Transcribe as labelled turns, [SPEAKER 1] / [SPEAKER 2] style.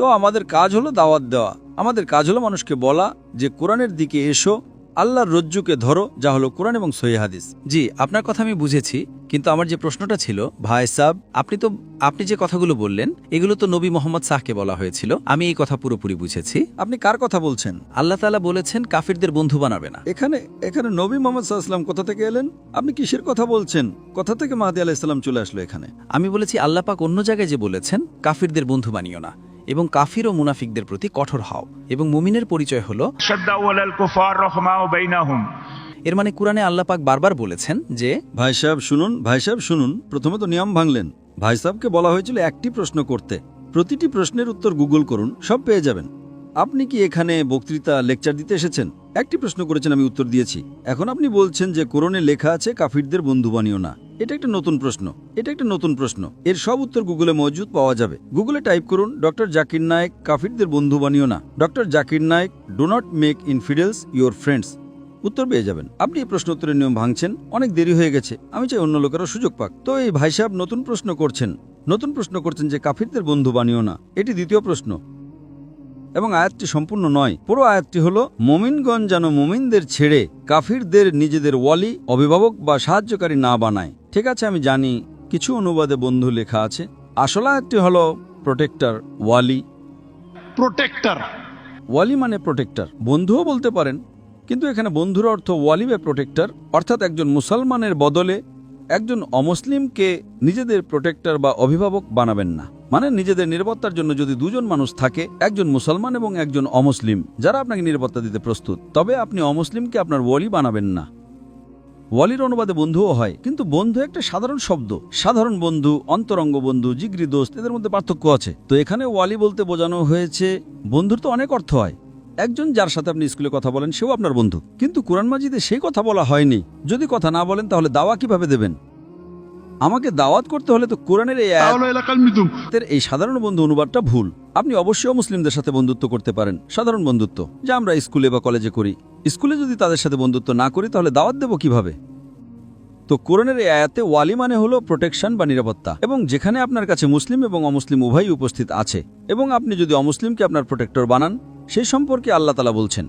[SPEAKER 1] তো আমাদের কাজ হলো দাওয়াত দেওয়া, আমাদের কাজ হলো মানুষকে বলা যে কোরআনের দিকে এসো, আল্লাহর রজ্জুকে ধরো, যা হলো কোরআন এবং সহিহ হাদিস।
[SPEAKER 2] জি, আপনার কথা আমি বুঝেছি, কিন্তু আমার যে প্রশ্নটা ছিল, ভাই সাহেব, আপনি যে কথাগুলো বললেন এগুলো তো নবী মোহাম্মদ সাহকে বলা হয়েছিল। আমি এই কথা পুরোপুরি বুঝেছি।
[SPEAKER 1] আপনি কার কথা বলছেন?
[SPEAKER 2] আল্লাহ তাআলা বলেছেন কাফিরদের বন্ধু বানাবে না।
[SPEAKER 1] এখানে এখানে নবী মোহাম্মদ সাল্লাল্লাহু আলাইহি ওয়াসাল্লাম কোথা থেকে এলেন? আপনি কিসের কথা বলছেন? কোথা থেকে মাহদী আলাইহিস সালাম চলে আসলো এখানে?
[SPEAKER 2] আমি বলেছি আল্লাহ পাক অন্য জায়গায় যে বলেছেন কাফিরদের বন্ধু বানিও না, এবং কাফির ও মুনাফিকদের প্রতি কঠোর হও, এবং মুমিনের পরিচয় হলো এর মানে কুরআনে আল্লাহ পাক বারবার বলেছেন যে
[SPEAKER 1] ভাই সাহেব শুনুন, প্রথমে তো নিয়ম ভাঙলেন। ভাই সাহেবকে বলা হয়েছিল একটি প্রশ্ন করতে, প্রতিটি প্রশ্নের উত্তর গুগল করুন, সব পেয়ে যাবেন। আপনি কি এখানে বক্তৃতা লেকচার দিতে এসেছেন? একটি প্রশ্ন করেছেন, আমি উত্তর দিয়েছি। এখন আপনি বলছেন যে কোরআনে লেখা আছে কাফিরদের বন্ধু বানিও না। এটা একটা নতুন প্রশ্ন। এর সব উত্তর গুগলে মজুদ পাওয়া যাবে। গুগলে টাইপ করুন ডক্টর জাকির নায়েক কাফিরদের বন্ধু বানিও না, doctor Zakir Naik do not make infidels your friends, উত্তর পেয়ে যাবেন। আপনি এই প্রশ্ন উত্তরের নিয়ম ভাঙছেন, অনেক দেরি হয়ে গেছে। আমি চাই অন্য লোকেরা সুযোগ পাক। তো এই ভাই সাহেব নতুন প্রশ্ন করছেন যে কাফিরদের বন্ধু বানিও না। এটি দ্বিতীয় প্রশ্ন, এবং আয়াতটি সম্পূর্ণ নয়। পুরো আয়াতটি হলো মুমিনগণ যেন মুমিনদের ছেড়ে কাফিরদের নিজেদের ওয়ালি, অভিভাবক বা সাহায্যকারী না বানায়। ঠিক আছে, আমি জানি কিছু অনুবাদে বন্ধু লেখা আছে। আসল আয়াতটি হলো প্রোটেক্টর, ওয়ালি মানে প্রোটেক্টর, বন্ধুও বলতে পারেন, কিন্তু এখানে বন্ধুর অর্থ ওয়ালি বা প্রোটেক্টর, অর্থাৎ একজন মুসলমানের বদলে একজন অমুসলিমকে নিজেদের প্রোটেক্টর বা অভিভাবক বানাবেন না। মানে নিজেদের নিরাপত্তার জন্য যদি দুজন মানুষ থাকে, একজন মুসলমান এবং একজন অমুসলিম, যারা আপনাকে নিরাপত্তা দিতে প্রস্তুত, তবে আপনি অমুসলিমকে আপনার ওয়ালি বানাবেন না। ওয়ালির অনুবাদে বন্ধুও হয়, কিন্তু বন্ধু একটা সাধারণ শব্দ। সাধারণ বন্ধু, অন্তরঙ্গ বন্ধু, জিগরি দোস্ত, এদের মধ্যে পার্থক্য আছে। তো এখানে ওয়ালি বলতে বোঝানো হয়েছে বন্ধুর তো অনেক অর্থ হয়। একজন যার সাথে আপনি স্কুলে কথা বলেন সেও আপনার বন্ধু, কিন্তু কুরআন মাজিদে সেই কথা বলা হয়নি। যদি কথা না বলেন তাহলে দাওয়া কিভাবে দেবেন? আমাকে দাওয়াত করতে হলে তো কোরআনের এই সাধারণ বন্ধু অনুবাদটা ভুল। আপনি অবশ্যই মুসলিমদের সাথে বন্ধুত্ব করতে পারেন, সাধারণ বন্ধুত্ব, যা আমরা স্কুলে বা কলেজে করি। স্কুলে যদি তাদের সাথে বন্ধুত্ব না করি তাহলে দাওয়াত দেব কিভাবে? তো কোরআনের এই আয়াতে ওয়ালি মানে হলো প্রোটেকশন বা নিরাপত্তা, এবং যেখানে আপনার কাছে মুসলিম এবং অমুসলিম উভয়ই উপস্থিত আছে, এবং আপনি যদি অমুসলিমকে আপনার প্রোটেক্টর বানান, সেই সম্পর্কে আল্লাহ তাআলা বলছেন।